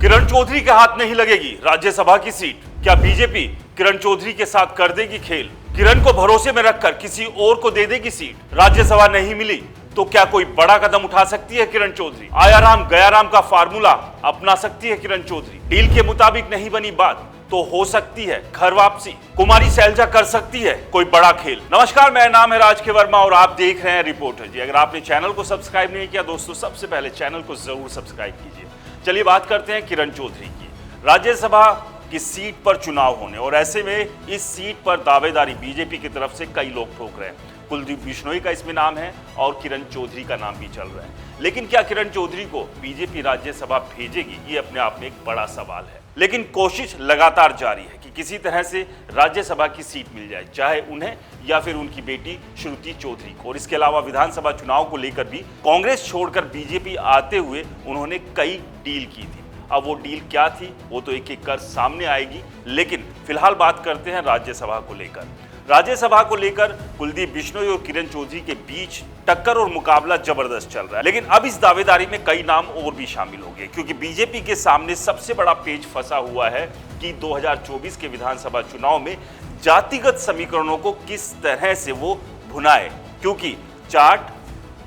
किरण चौधरी के हाथ नहीं लगेगी राज्यसभा की सीट। क्या बीजेपी किरण चौधरी के साथ कर देगी खेल? किरण को भरोसे में रखकर किसी और को दे देगी सीट। राज्यसभा नहीं मिली तो क्या कोई बड़ा कदम उठा सकती है किरण चौधरी? आया राम गया राम का फार्मूला अपना सकती है किरण चौधरी। डील के मुताबिक नहीं बनी बात तो हो सकती है घर वापसी। कुमारी शैलजा कर सकती है कोई बड़ा खेल। नमस्कार, मेरा नाम है राज के वर्मा और आप देख रहे हैं रिपोर्टर जी। अगर आपने चैनल को सब्सक्राइब नहीं किया दोस्तों, सबसे पहले चैनल को जरूर सब्सक्राइब कीजिए। चलिए बात करते हैं किरण चौधरी की। राज्यसभा की सीट पर चुनाव होने और ऐसे में इस सीट पर दावेदारी बीजेपी की तरफ से कई लोग ठोक रहे हैं। कुलदीप बिश्नोई का इसमें नाम है और किरण चौधरी का नाम भी चल रहा है। लेकिन क्या किरण चौधरी को बीजेपी राज्यसभा भेजेगी, ये अपने आप में एक बड़ा सवाल है। लेकिन कोशिश लगातार जारी है कि किसी तरह से राज्यसभा की सीट मिल जाए, चाहे उन्हें या फिर उनकी बेटी श्रुति चौधरी को। और इसके अलावा विधानसभा चुनाव को लेकर भी कांग्रेस छोड़कर बीजेपी आते हुए उन्होंने कई डील की थी। अब वो डील क्या थी वो तो एक एक कर सामने आएगी, लेकिन फिलहाल बात करते हैं राज्यसभा को लेकर। राज्यसभा को लेकर कुलदीप बिश्नोई और किरण चौधरी के बीच टक्कर और मुकाबला जबरदस्त चल रहा है। लेकिन अब इस दावेदारी में कई नाम और भी शामिल हो गए, क्योंकि बीजेपी के सामने सबसे बड़ा पेच फंसा हुआ है कि 2024 के विधानसभा चुनाव में जातिगत समीकरणों को किस तरह से वो भुनाए, क्योंकि जाट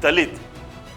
दलित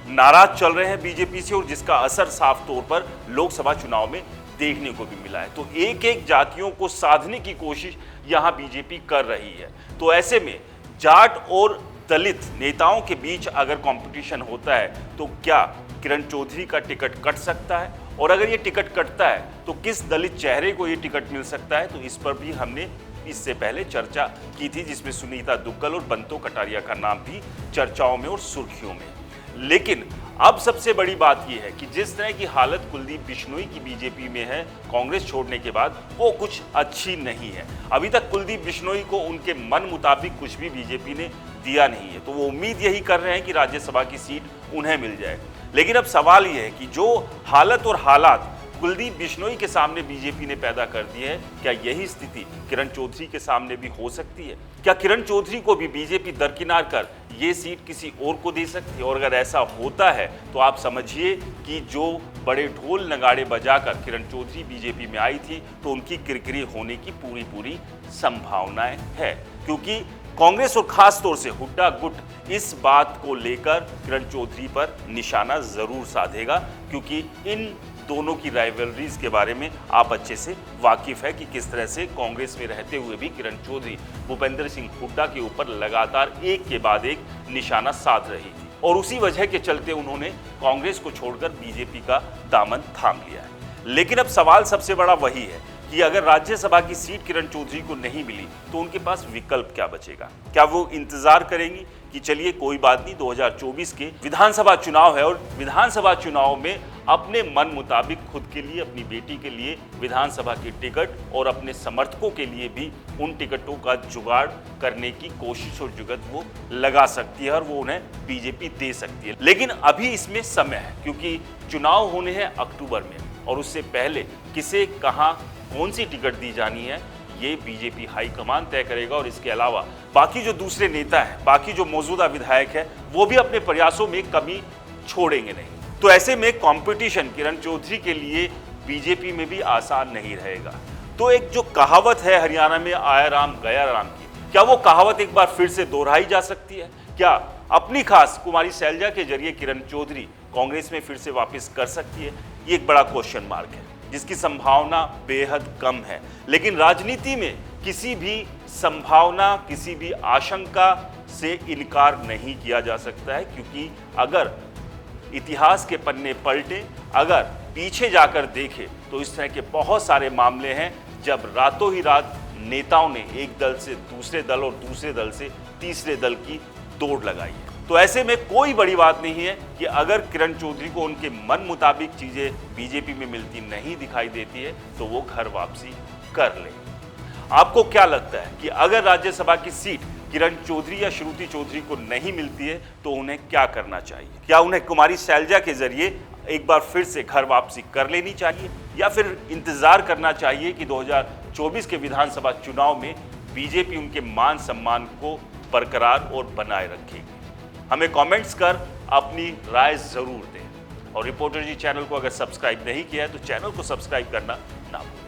नाराज चल रहे हैं बीजेपी से और जिसका असर साफ तौर पर लोकसभा चुनाव में देखने को भी मिला है। तो एक एक जातियों को साधने की कोशिश यहां बीजेपी कर रही है। तो ऐसे में जाट और दलित नेताओं के बीच अगर कंपटीशन होता है तो क्या किरण चौधरी का टिकट कट सकता है? और अगर ये टिकट कटता है तो किस दलित चेहरे को ये टिकट मिल सकता है? तो इस पर भी हमने इससे पहले चर्चा की थी, जिसमें सुनीता दुग्गल और बंतो कटारिया का नाम भी चर्चाओं में और सुर्खियों में। लेकिन अब सबसे बड़ी बात यह है कि जिस तरह की हालत कुलदीप बिश्नोई की बीजेपी में है कांग्रेस छोड़ने के बाद, वो कुछ अच्छी नहीं है। अभी तक कुलदीप बिश्नोई को उनके मन मुताबिक कुछ भी बीजेपी ने दिया नहीं है, तो वो उम्मीद यही कर रहे हैं कि राज्यसभा की सीट उन्हें मिल जाए। लेकिन अब सवाल यह है कि जो हालत और हालात कुलदीप बिश्नोई के सामने बीजेपी ने पैदा कर दी है, क्या यही स्थिति किरण चौधरी के सामने भी हो सकती है? क्या किरण चौधरी को भी बीजेपी दरकिनार कर ये सीट किसी और को दे सकती है? और अगर ऐसा होता है तो आप समझिए कि जो बड़े ढोल नगाड़े बजाकर किरण चौधरी बीजेपी में आई थी तो उनकी किरकिरी होने की पूरी संभावनाएं है, क्योंकि कांग्रेस और खास तौर से हुड्डा गुट इस बात को लेकर किरण चौधरी पर निशाना जरूर साधेगा, क्योंकि इन दोनों की राइवलरीज के बारे में आप अच्छे से वाकिफ है कि किस तरह से कांग्रेस में रहते हुए भी किरण चौधरी भूपेंद्र सिंह हुड्डा के ऊपर लगातार एक के बाद एक निशाना साध रही थी और उसी वजह के चलते उन्होंने कांग्रेस को छोड़कर बीजेपी का दामन थाम लिया है। लेकिन अब सवाल सबसे बड़ा वही है कि अगर राज्यसभा की सीट किरण चौधरी को नहीं मिली तो उनके पास विकल्प क्या बचेगा? क्या वो इंतजार करेंगी कि चलिए कोई बात नहीं, 2024 के विधानसभा चुनाव है और विधानसभा चुनाव में अपने मन मुताबिक खुद के लिए, अपनी बेटी के लिए विधानसभा की टिकट और अपने समर्थकों के लिए भी उन टिकटों का जुगाड़ करने की कोशिश और जुगत वो लगा सकती है और वो उन्हें बीजेपी दे सकती है। लेकिन अभी इसमें समय है, क्योंकि चुनाव होने हैं अक्टूबर में और उससे पहले किसे कहां कौन सी टिकट दी जानी है ये बीजेपी हाईकमान तय करेगा। और इसके अलावा बाकी जो दूसरे नेता हैं, बाकी जो मौजूदा विधायक हैं, वो भी अपने प्रयासों में कमी छोड़ेंगे नहीं। तो ऐसे में कंपटीशन किरण चौधरी के लिए बीजेपी में भी आसान नहीं रहेगा। तो एक जो कहावत है हरियाणा में आया राम गया राम की, क्या वो कहावत एक बार फिर से दोहराई जा सकती है? क्या अपनी खास कुमारी शैलजा के जरिए किरण चौधरी कांग्रेस में फिर से वापस कर सकती है? ये एक बड़ा क्वेश्चन मार्क है जिसकी संभावना बेहद कम है। लेकिन राजनीति में किसी भी संभावना, किसी भी आशंका से इनकार नहीं किया जा सकता है, क्योंकि अगर इतिहास के पन्ने पलटे, अगर पीछे जाकर देखें तो इस तरह के बहुत सारे मामले हैं जब रातों ही रात नेताओं ने एक दल से दूसरे दल और दूसरे दल से तीसरे दल की दौड़ लगाई है। तो ऐसे में कोई बड़ी बात नहीं है कि अगर किरण चौधरी को उनके मन मुताबिक चीजें बीजेपी में मिलती नहीं दिखाई देती है तो वो घर वापसी कर ले। आपको क्या लगता है कि अगर राज्यसभा की सीट किरण चौधरी या श्रुति चौधरी को नहीं मिलती है तो उन्हें क्या करना चाहिए? क्या उन्हें कुमारी शैलजा के जरिए एक बार फिर से घर वापसी कर लेनी चाहिए, या फिर इंतजार करना चाहिए कि 2024 के विधानसभा चुनाव में बीजेपी उनके मान सम्मान को बरकरार और बनाए रखेगी? हमें कमेंट्स कर अपनी राय जरूर दें। और रिपोर्टर जी चैनल को अगर सब्सक्राइब नहीं किया है तो चैनल को सब्सक्राइब करना ना भूलें।